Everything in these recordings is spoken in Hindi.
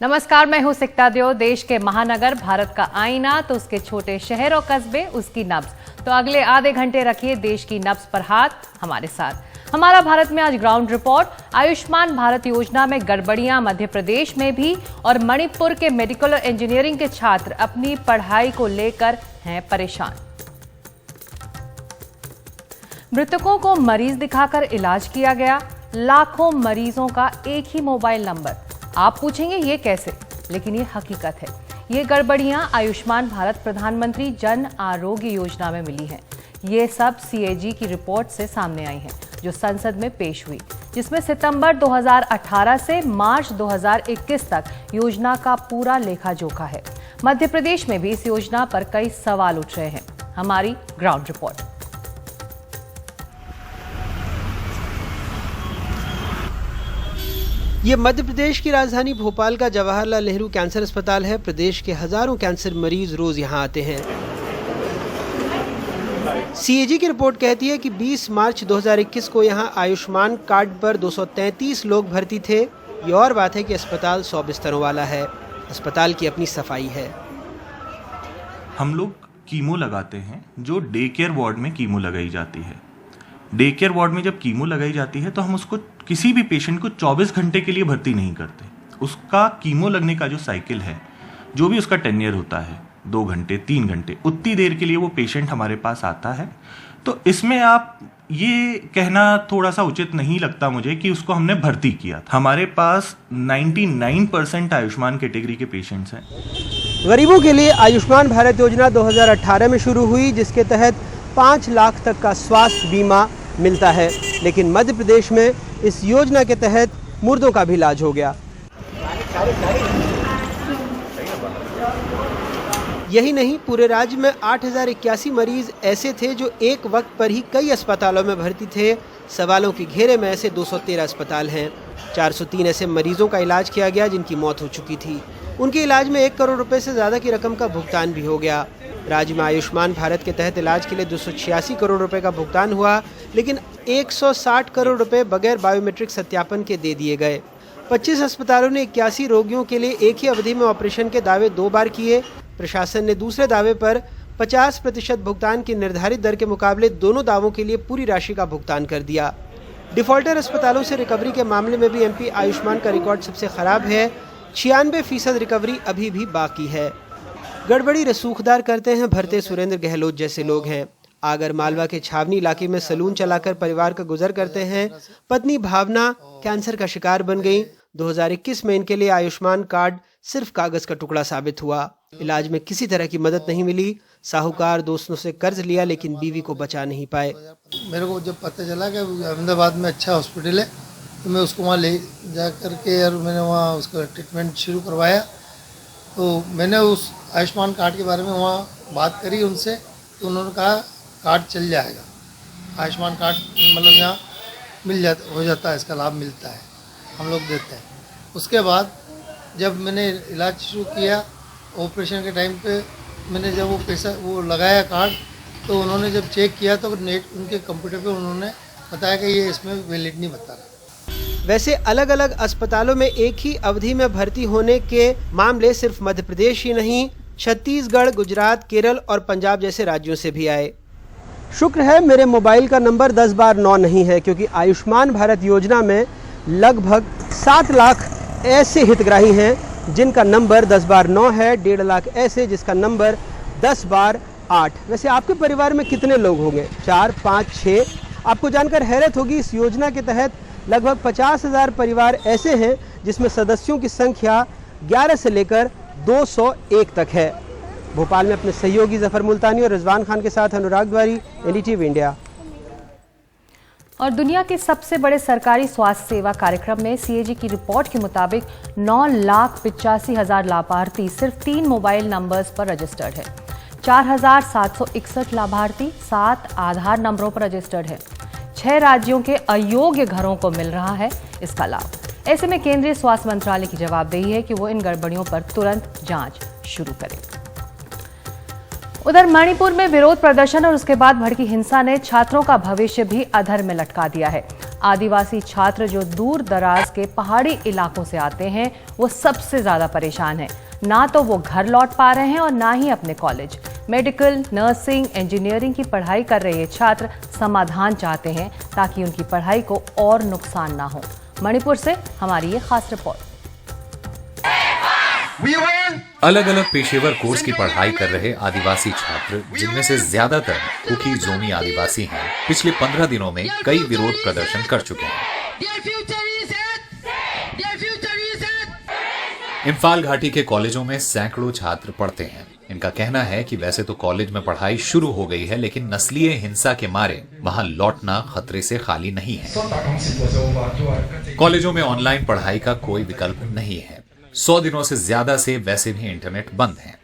नमस्कार, मैं हूं सिकता देव। देश के महानगर भारत का आईना तो उसके छोटे शहर और कस्बे उसकी नब्ज। तो अगले आधे घंटे रखिए देश की नब्ज पर हाथ हमारे साथ। हमारा भारत में आज ग्राउंड रिपोर्ट। आयुष्मान भारत योजना में गड़बड़ियां मध्य प्रदेश में भी, और मणिपुर के मेडिकल और इंजीनियरिंग के छात्र अपनी पढ़ाई को लेकर हैं परेशान। मृतकों को मरीज दिखाकर इलाज किया गया। लाखों मरीजों का एक ही मोबाइल नंबर। आप पूछेंगे ये कैसे, लेकिन ये हकीकत है। ये गड़बड़ियां आयुष्मान भारत प्रधानमंत्री जन आरोग्य योजना में मिली हैं। ये सब सीएजी की रिपोर्ट से सामने आई हैं, जो संसद में पेश हुई, जिसमें सितंबर 2018 से मार्च 2021 तक योजना का पूरा लेखा जोखा है। मध्य प्रदेश में भी इस योजना पर कई सवाल उठ रहे हैं। हमारी ग्राउंड रिपोर्ट। ये मध्य प्रदेश की राजधानी भोपाल का जवाहरलाल नेहरू कैंसर अस्पताल है। प्रदेश के हजारों कैंसर मरीज रोज यहाँ आते हैं। सीएजी की रिपोर्ट कहती है कि 20 मार्च 2021 को यहाँ आयुष्मान कार्ड पर 233 लोग भर्ती थे। ये और बात है कि अस्पताल 100 बिस्तरों वाला है। अस्पताल की अपनी सफाई है। हम लोग कीमो लगाते हैं, जो डे केयर वार्ड में कीमो लगाई जाती है। डे केयर वार्ड में जब कीमो लगाई जाती है तो हम उसको, किसी भी पेशेंट को 24 घंटे के लिए भर्ती नहीं करते। उसका कीमो लगने का जो साइकिल है, जो भी उसका टेन्योर होता है, 2 घंटे 3 घंटे, उतनी देर के लिए वो पेशेंट हमारे पास आता है। तो इसमें आप ये कहना थोड़ा सा उचित नहीं लगता मुझे कि उसको हमने भर्ती किया। हमारे पास 99% आयुष्मान कैटेगरी के पेशेंट्स हैं। गरीबों के लिए आयुष्मान भारत योजना 2018 में शुरू हुई, जिसके तहत 5 लाख तक का स्वास्थ्य बीमा मिलता है। लेकिन मध्य प्रदेश में इस योजना के तहत मुर्दों का भी इलाज हो गया। यही नहीं, पूरे राज्य में 8081 मरीज ऐसे थे जो एक वक्त पर ही कई अस्पतालों में भर्ती थे। सवालों के घेरे में ऐसे 213 अस्पताल हैं। 403 ऐसे मरीजों का इलाज किया गया जिनकी मौत हो चुकी थी। उनके इलाज में 1 करोड़ रुपए से ज्यादा की रकम का भुगतान भी हो गया। राज्य में आयुष्मान भारत के तहत इलाज के लिए 286 करोड़ रुपए का भुगतान हुआ, लेकिन 160 करोड़ रुपए बगैर बायोमेट्रिक सत्यापन के दे दिए गए। 25 अस्पतालों ने 81 रोगियों के लिए एक ही अवधि में ऑपरेशन के दावे 2 बार किए। प्रशासन ने दूसरे दावे पर 50% भुगतान की निर्धारित दर के मुकाबले दोनों दावों के लिए पूरी राशि का भुगतान कर दिया। डिफॉल्टर अस्पतालों से रिकवरी के मामले में भी एमपी आयुष्मान का रिकॉर्ड सबसे खराब है। 96% रिकवरी अभी भी बाकी है। गड़बड़ी रसूखदार करते हैं भरते सुरेंद्र गहलोत जैसे लोग हैं। आगर मालवा के छावनी इलाके में सलून चलाकर परिवार का गुजर करते हैं। पत्नी भावना कैंसर का शिकार बन गई। 2021 में इनके लिए आयुष्मान कार्ड सिर्फ कागज का टुकड़ा साबित हुआ। इलाज में किसी तरह की मदद नहीं मिली। साहूकार दोस्तों से कर्ज लिया, लेकिन बीवी को बचा नहीं पाए। मेरे को जब पता चला कि अहमदाबाद में अच्छा हॉस्पिटल है, तो मैं उसको वहाँ ले जा करके और मैंने वहाँ उसका ट्रीटमेंट शुरू करवाया। तो मैंने उस आयुष्मान कार्ड के बारे में वहाँ बात करी उनसे, तो उन्होंने कहा कार्ड चल जाएगा। आयुष्मान कार्ड मतलब यहाँ हो जाता है, इसका लाभ मिलता है, हम लोग देते हैं। उसके बाद जब मैंने इलाज शुरू किया, ऑपरेशन के टाइम पे मैंने जब वो पैसा वो लगाया कार्ड, तो उन्होंने जब चेक किया तो उनके कंप्यूटर पे उन्होंने बताया कि ये इसमें वैलिड नहीं बता रहा। वैसे अलग अलग अस्पतालों में एक ही अवधि में भर्ती होने के मामले सिर्फ मध्य प्रदेश ही नहीं, छत्तीसगढ़, गुजरात, केरल और पंजाब जैसे राज्यों से भी आए। शुक्र है मेरे मोबाइल का नंबर 10 बार 9 नहीं है, क्योंकि आयुष्मान भारत योजना में लगभग 7 लाख ऐसे हितग्राही हैं जिनका नंबर 10 बार 9 है। 1.5 लाख ऐसे जिसका नंबर 10 बार 8। वैसे आपके परिवार में कितने लोग होंगे? 4, 5, 6? आपको जानकर हैरत होगी, इस योजना के तहत लगभग 50,000 परिवार ऐसे हैं जिसमें सदस्यों की संख्या 11 से लेकर 201 तक है। भोपाल में अपने सहयोगी जफर मुल्तानी और रिजवान खान के साथ अनुराग द्वारी, एनडीटीवी इंडिया। और दुनिया के सबसे बड़े सरकारी स्वास्थ्य सेवा कार्यक्रम में सीएजी की रिपोर्ट के मुताबिक 9,85,000 लाभार्थी सिर्फ 3 मोबाइल नंबर्स पर रजिस्टर्ड है। 4,761 लाभार्थी 7 आधार नंबरों पर रजिस्टर्ड है। 6 राज्यों के अयोग्य घरों को मिल रहा है इसका लाभ। ऐसे में केंद्रीय स्वास्थ्य मंत्रालय की जवाबदेही है कि वो इन गड़बड़ियों पर तुरंत जांच शुरू करे। उधर मणिपुर में विरोध प्रदर्शन और उसके बाद भड़की हिंसा ने छात्रों का भविष्य भी अधर में लटका दिया है। आदिवासी छात्र जो दूर दराज के पहाड़ी इलाकों से आते हैं वो सबसे ज्यादा परेशान हैं। ना तो वो घर लौट पा रहे हैं और ना ही अपने कॉलेज। मेडिकल, नर्सिंग, इंजीनियरिंग की पढ़ाई कर रहे ये छात्र समाधान चाहते हैं ताकि उनकी पढ़ाई को और नुकसान ना हो। मणिपुर से हमारी ये खास रिपोर्ट। अलग अलग पेशेवर कोर्स की पढ़ाई कर रहे आदिवासी छात्र, जिनमें से ज्यादातर कुकी जोमी आदिवासी हैं, पिछले 15 दिनों में कई विरोध प्रदर्शन कर चुके हैं। इम्फाल घाटी के कॉलेजों में सैकड़ों छात्र पढ़ते हैं। इनका कहना है कि वैसे तो कॉलेज में पढ़ाई शुरू हो गई है, लेकिन नस्लीय हिंसा के मारे वहां लौटना खतरे से खाली नहीं है। कॉलेजों में ऑनलाइन पढ़ाई का कोई विकल्प नहीं है। 100 दिनों से ज्यादा से वैसे भी इंटरनेट बंद है।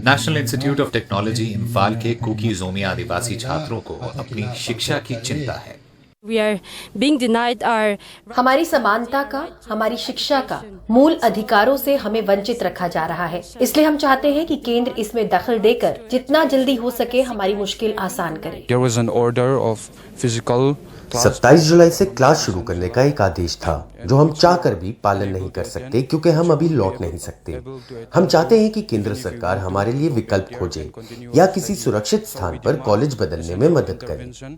National institute of technology Imphal के कुकी जोमी आदिवासी छात्रों को अपनी शिक्षा की चिंता है। हमारी समानता का, हमारी शिक्षा का, मूल अधिकारों से हमें वंचित रखा जा रहा है। इसलिए हम चाहते हैं कि केंद्र इसमें दखल देकर जितना जल्दी हो सके हमारी मुश्किल आसान करे। 27 जुलाई से क्लास शुरू करने का एक आदेश था जो हम चाहकर भी पालन नहीं कर सकते क्योंकि हम अभी लौट नहीं सकते। हम चाहते हैं कि केंद्र सरकार हमारे लिए विकल्प खोजे या किसी सुरक्षित स्थान पर कॉलेज बदलने में मदद करे।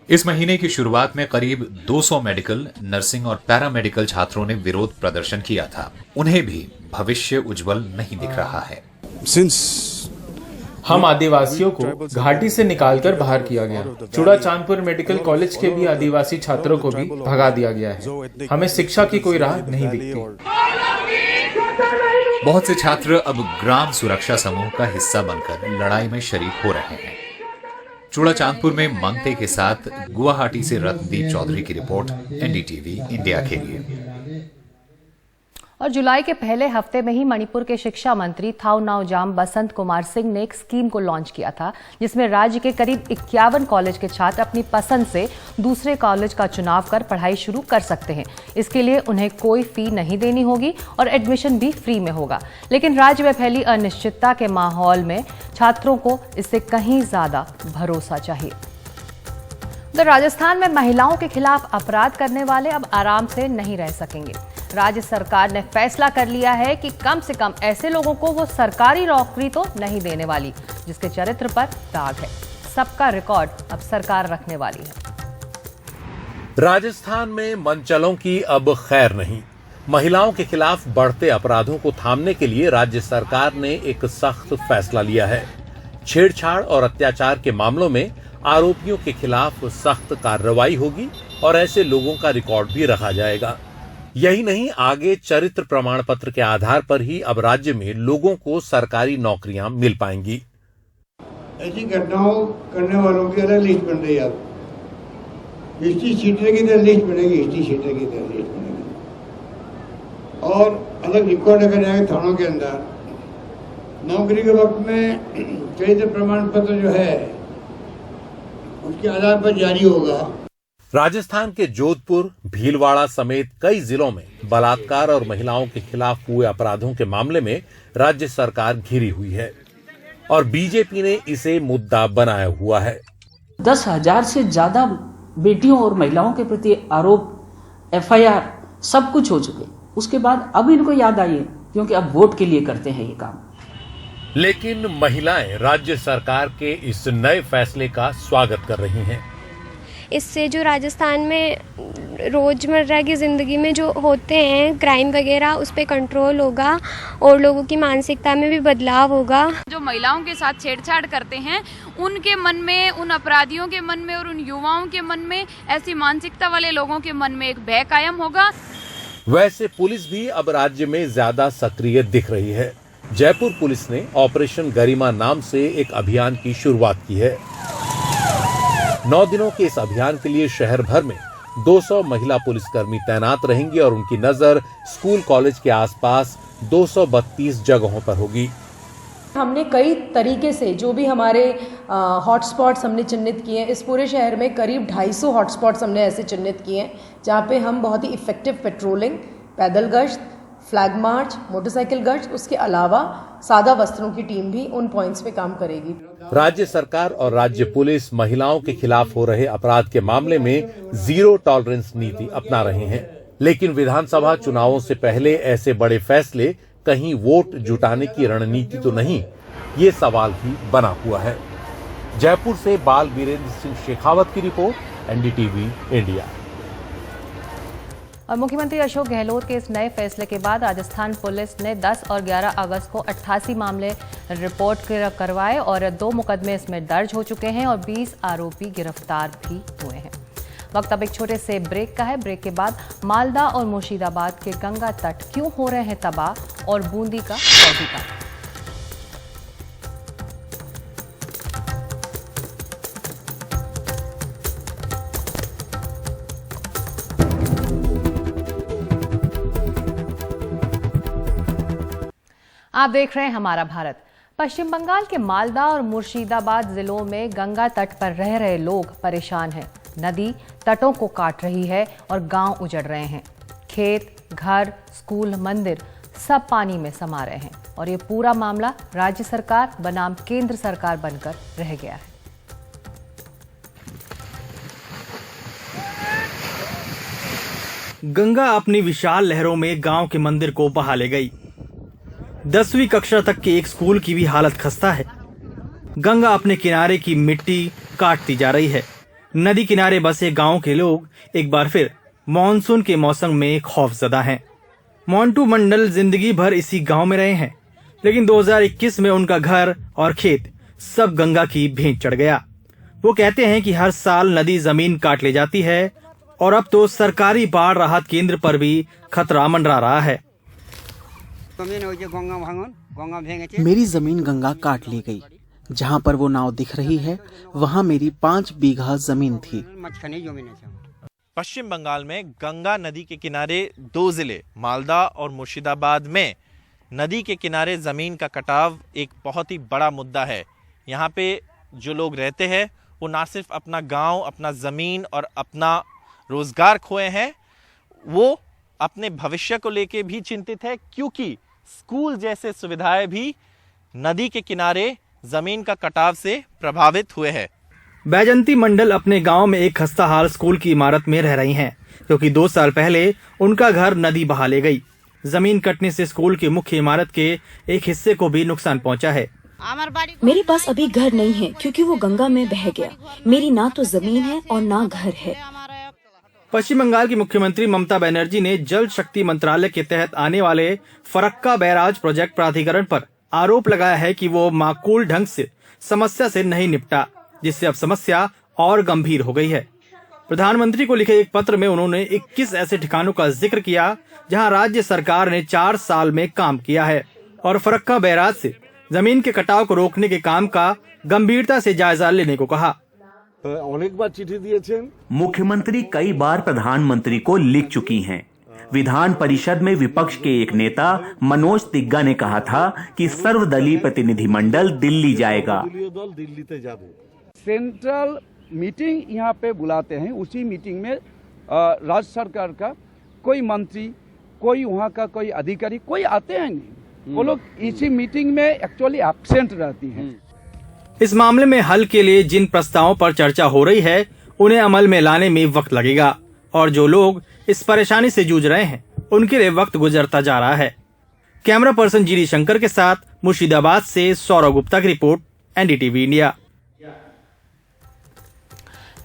इस महीने की शुरुआत में करीब 200 मेडिकल, नर्सिंग और पैरामेडिकल छात्रों ने विरोध प्रदर्शन किया था। उन्हें भी भविष्य उज्जवल नहीं दिख रहा है। हम आदिवासियों को घाटी से निकालकर बाहर किया गया। चूड़ा चांदपुर मेडिकल कॉलेज के भी आदिवासी छात्रों को भी भगा दिया गया है। हमें शिक्षा की कोई राह नहीं दिखती। बहुत से छात्र अब ग्राम सुरक्षा समूह का हिस्सा बनकर लड़ाई में शरीक हो रहे हैं। चूड़ा चांदपुर में मंगते के साथ गुवाहाटी से रत्नदीप चौधरी की रिपोर्ट, एनडीटीवी इंडिया के लिए। और जुलाई के पहले हफ्ते में ही मणिपुर के शिक्षा मंत्री थाउनाओजाम बसंत कुमार सिंह ने एक स्कीम को लॉन्च किया था जिसमें राज्य के करीब 51 कॉलेज के छात्र अपनी पसंद से दूसरे कॉलेज का चुनाव कर पढ़ाई शुरू कर सकते हैं। इसके लिए उन्हें कोई फी नहीं देनी होगी और एडमिशन भी फ्री में होगा। लेकिन राज्य में फैली अनिश्चितता के माहौल में छात्रों को इससे कहीं ज्यादा भरोसा चाहिए। उधर राजस्थान में महिलाओं के खिलाफ अपराध करने वाले अब आराम से नहीं रह सकेंगे। राज्य सरकार ने फैसला कर लिया है कि कम से कम ऐसे लोगों को वो सरकारी नौकरी तो नहीं देने वाली जिसके चरित्र पर दाग है। सबका रिकॉर्ड अब सरकार रखने वाली है। राजस्थान में मनचलों की अब खैर नहीं। महिलाओं के खिलाफ बढ़ते अपराधों को थामने के लिए राज्य सरकार ने एक सख्त फैसला लिया है। छेड़छाड़ और अत्याचार के मामलों में आरोपियों के खिलाफ सख्त कार्रवाई होगी और ऐसे लोगों का रिकॉर्ड भी रखा जाएगा। यही नहीं, आगे चरित्र प्रमाण पत्र के आधार पर ही अब राज्य में लोगों को सरकारी नौकरियां मिल पाएंगी। ऐसी घटनाओं करने वालों की अलग लिस्ट बन रही है। अब हिस्ट्री शीटर की तरह लिस्ट बनेगी, हिस्ट्री शीटर की तरह लिस्ट बनेगी और अलग रिकॉर्ड रखा जाएगा थानों के अंदर। नौकरी के वक्त में चरित्र प्रमाण पत्र जो है उसके आधार पर जारी होगा। राजस्थान के जोधपुर, भीलवाड़ा समेत कई जिलों में बलात्कार और महिलाओं के खिलाफ हुए अपराधों के मामले में राज्य सरकार घिरी हुई है और बीजेपी ने इसे मुद्दा बनाया हुआ है। 10,000 से ज्यादा बेटियों और महिलाओं के प्रति आरोप, FIR सब कुछ हो चुके। उसके बाद अब इनको याद आई है क्योंकि अब वोट के लिए करते हैं ये काम। लेकिन महिलाएं राज्य सरकार के इस नए फैसले का स्वागत कर रही हैं। इससे जो राजस्थान में रोजमर्रा की ज़िंदगी में जो होते हैं क्राइम वगैरह, उस पर कंट्रोल होगा और लोगों की मानसिकता में भी बदलाव होगा। जो महिलाओं के साथ छेड़छाड़ करते हैं उनके मन में, उन अपराधियों के मन में और उन युवाओं के मन में, ऐसी मानसिकता वाले लोगों के मन में एक भय कायम होगा। वैसे पुलिस भी अब राज्य में ज्यादा सक्रिय दिख रही है। जयपुर पुलिस ने ऑपरेशन गरिमा नाम से एक अभियान की शुरुआत की है। 9 दिनों के इस अभियान के लिए शहर भर में 200 महिला पुलिसकर्मी तैनात रहेंगी और उनकी नजर स्कूल कॉलेज के आसपास 232 जगहों पर होगी। हमने कई तरीके से जो भी हमारे हॉटस्पॉट्स हमने चिन्हित किए हैं, इस पूरे शहर में करीब 250 हॉटस्पॉट्स हमने ऐसे चिन्हित किए हैं जहाँ पे हम बहुत ही इफेक्टिव पेट्रोलिंग, पैदल गश्त, फ्लैग मार्च, मोटरसाइकिल गश्त, उसके अलावा सादा वस्त्रों की टीम भी उन पॉइंट्स पे काम करेगी। राज्य सरकार और राज्य पुलिस महिलाओं के खिलाफ हो रहे अपराध के मामले में जीरो टॉलरेंस नीति अपना रहे हैं, लेकिन विधानसभा चुनावों से पहले ऐसे बड़े फैसले कहीं वोट जुटाने की रणनीति तो नहीं, ये सवाल भी बना हुआ है। जयपुर से बाल वीरेंद्र सिंह शेखावत की रिपोर्ट, एनडीटीवी इंडिया। और मुख्यमंत्री अशोक गहलोत के इस नए फैसले के बाद राजस्थान पुलिस ने 10 और 11 अगस्त को 88 मामले रिपोर्ट करवाए और 2 मुकदमे इसमें दर्ज हो चुके हैं और 20 आरोपी गिरफ्तार भी हुए हैं। वक्त अब एक छोटे से ब्रेक का है। ब्रेक के बाद मालदा और मुर्शिदाबाद के गंगा तट क्यों हो रहे हैं तबाह और बूंदी का फौजी का। आप देख रहे हैं हमारा भारत। पश्चिम बंगाल के मालदा और मुर्शिदाबाद जिलों में गंगा तट पर रह रहे लोग परेशान हैं। नदी तटों को काट रही है और गांव उजड़ रहे हैं। खेत, घर, स्कूल, मंदिर सब पानी में समा रहे हैं और ये पूरा मामला राज्य सरकार बनाम केंद्र सरकार बनकर रह गया है। गंगा अपनी विशाल लहरों में गांव के मंदिर को बहा ले गई। 10वीं कक्षा तक के एक स्कूल की भी हालत खस्ता है। गंगा अपने किनारे की मिट्टी काटती जा रही है। नदी किनारे बसे गांव के लोग एक बार फिर मॉनसून के मौसम में खौफजदा हैं। मोंटू मंडल जिंदगी भर इसी गांव में रहे हैं, लेकिन 2021 में उनका घर और खेत सब गंगा की भेंट चढ़ गया। वो कहते हैं कि हर साल नदी जमीन काट ले जाती है और अब तो सरकारी बाढ़ राहत केंद्र पर भी खतरा मंडरा रहा है। मेरी जमीन गंगा काट ली गई। जहाँ पर वो नाव दिख रही है वहाँ मेरी 5 बीघा जमीन थी। पश्चिम बंगाल में गंगा नदी के किनारे 2 जिले मालदा और मुर्शिदाबाद में नदी के किनारे जमीन का कटाव एक बहुत ही बड़ा मुद्दा है। यहाँ पे जो लोग रहते हैं वो ना सिर्फ अपना गांव, अपना जमीन और अपना रोजगार खोए हैं, वो अपने भविष्य को लेके भी चिंतित है, क्योंकि स्कूल जैसे सुविधाएं भी नदी के किनारे जमीन का कटाव से प्रभावित हुए हैं। बैजंती मंडल अपने गांव में एक खस्ताहाल स्कूल की इमारत में रह रही हैं, क्योंकि 2 साल पहले उनका घर नदी बहा ले गई। जमीन कटने से स्कूल की मुख्य इमारत के एक हिस्से को भी नुकसान पहुंचा है। मेरे पास अभी घर नहीं है क्योंकि वो गंगा में बह गया। मेरी ना तो जमीन है और ना घर है। पश्चिम बंगाल की मुख्यमंत्री ममता बनर्जी ने जल शक्ति मंत्रालय के तहत आने वाले फरक्का बैराज प्रोजेक्ट प्राधिकरण पर आरोप लगाया है कि वो माकूल ढंग से समस्या से नहीं निपटा, जिससे अब समस्या और गंभीर हो गई है। प्रधानमंत्री को लिखे एक पत्र में उन्होंने 21 ऐसे ठिकानों का जिक्र किया जहां राज्य सरकार ने 4 साल में काम किया है और फरक्का बैराज से जमीन के कटाव को रोकने के काम का गंभीरता से जायजा लेने को कहा। अनेक बार चिट्ठी दिए। मुख्यमंत्री कई बार प्रधानमंत्री को लिख चुकी हैं। विधान परिषद में विपक्ष के एक नेता मनोज तिग्गा ने कहा था कि सर्वदलीय प्रतिनिधिमंडल दिल्ली जाएगा। सेंट्रल मीटिंग यहाँ पे बुलाते हैं, उसी मीटिंग में राज्य सरकार का कोई मंत्री, कोई वहाँ का कोई अधिकारी, कोई आते हैं नहीं। वो लोग इसी मीटिंग में एक्चुअली एब्सेंट रहती हैं। इस मामले में हल के लिए जिन प्रस्तावों पर चर्चा हो रही है उन्हें अमल में लाने में वक्त लगेगा और जो लोग इस परेशानी से जूझ रहे हैं उनके लिए वक्त गुजरता जा रहा है। कैमरा पर्सन जीडी शंकर के साथ मुर्शिदाबाद से सौरव गुप्ता की रिपोर्ट, एनडीटीवी इंडिया।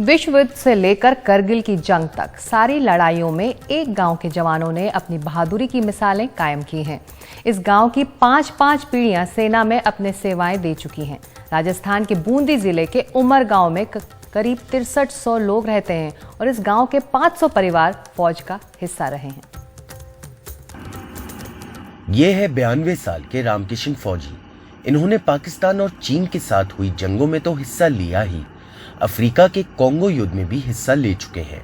विश्व युद्ध से लेकर करगिल की जंग तक सारी लड़ाइयों में एक गांव के जवानों ने अपनी बहादुरी की मिसालें कायम की हैं। इस गांव की 5-5 पीढ़ियां सेना में अपने सेवाएं दे चुकी हैं। राजस्थान के बूंदी जिले के उमर गांव में करीब 6300 लोग रहते हैं और इस गांव के 500 परिवार फौज का हिस्सा रहे हैं। ये है 92 साल के रामकिशन फौजी। इन्होंने पाकिस्तान और चीन के साथ हुई जंगों में तो हिस्सा लिया ही, अफ्रीका के कोंगो युद्ध में भी हिस्सा ले चुके हैं।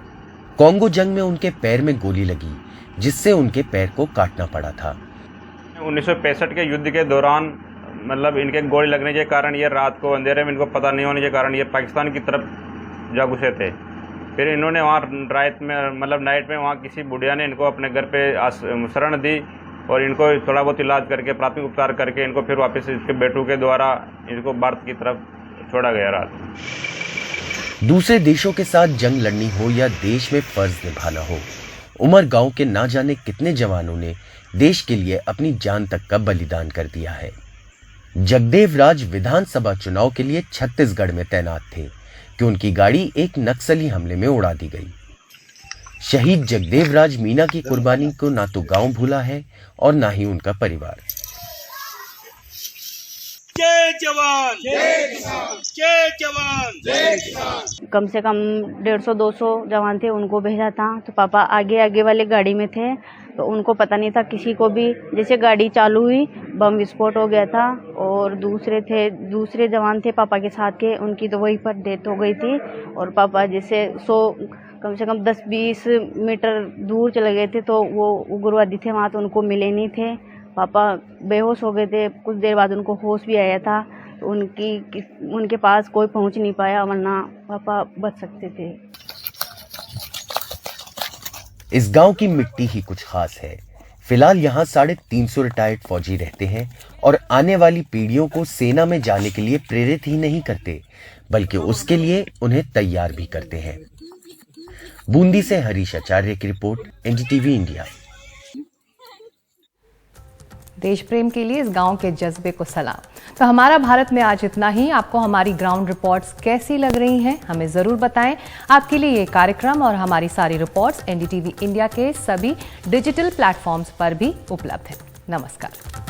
कोंगो जंग में उनके पैर में गोली लगी, जिससे उनके पैर को काटना पड़ा था। 1965 के युद्ध के दौरान मतलब इनके गोली लगने के कारण ये रात को अंधेरे में इनको पता नहीं होने के कारण ये पाकिस्तान की तरफ जा घुसे थे। फिर इन्होंने वहाँ रात में मतलब नाइट में वहाँ किसी बुढ़िया ने इनको अपने घर पे शरण दी और इनको थोड़ा बहुत इलाज करके प्राथमिक उपचार करके इनको फिर वापस इसके बेटू के द्वारा इनको भारत की तरफ छोड़ा गया रात। दूसरे देशों के साथ जंग लड़नी हो या देश में फर्ज निभाना हो, उमर गांव के ना जाने कितने जवानों ने देश के लिए अपनी जान तक का बलिदान कर दिया है। जगदेव राज विधानसभा चुनाव के लिए छत्तीसगढ़ में तैनात थे कि उनकी गाड़ी एक नक्सली हमले में उड़ा दी गई। शहीद जगदेव राज मीना की कुर्बानी को ना तो गांव भूला है और ना ही उनका परिवार। जय जवान, जय किसान, जय जवान, जय किसान। कम से कम 150-200 जवान थे, उनको भेजा था। तो पापा आगे वाले गाड़ी में थे, तो उनको पता नहीं था किसी को भी। जैसे गाड़ी चालू हुई, बम विस्फोट हो गया था। और दूसरे जवान थे पापा के साथ के, उनकी तो वहीं पर डेथ हो गई थी। और पापा जैसे कम से कम 10-20 मीटर दूर चले गए थे, तो वो उग्रवादी थे वहाँ, तो उनको मिले नहीं थे। पापा बेहोश हो गए थे, कुछ देर बाद उनको होश भी आया था। तो उनके पास कोई पहुंच नहीं पाया, वरना पापा बच सकते थे। इस गांव की मिट्टी ही कुछ खास है। फिलहाल यहाँ 350 रिटायर्ड फौजी रहते हैं और आने वाली पीढ़ियों को सेना में जाने के लिए प्रेरित ही नहीं करते, बल्कि उसके लिए उन्हें तैयार भी करते हैं। बूंदी से हरीश आचार्य की रिपोर्ट, एनडीटीवी इंडिया। देश प्रेम के लिए इस गांव के जज्बे को सलाम। तो हमारा भारत में आज इतना ही। आपको हमारी ग्राउंड रिपोर्ट्स कैसी लग रही हैं, हमें जरूर बताएं। आपके लिए ये कार्यक्रम और हमारी सारी रिपोर्ट्स एनडीटीवी इंडिया के सभी डिजिटल प्लेटफॉर्म्स पर भी उपलब्ध है। नमस्कार।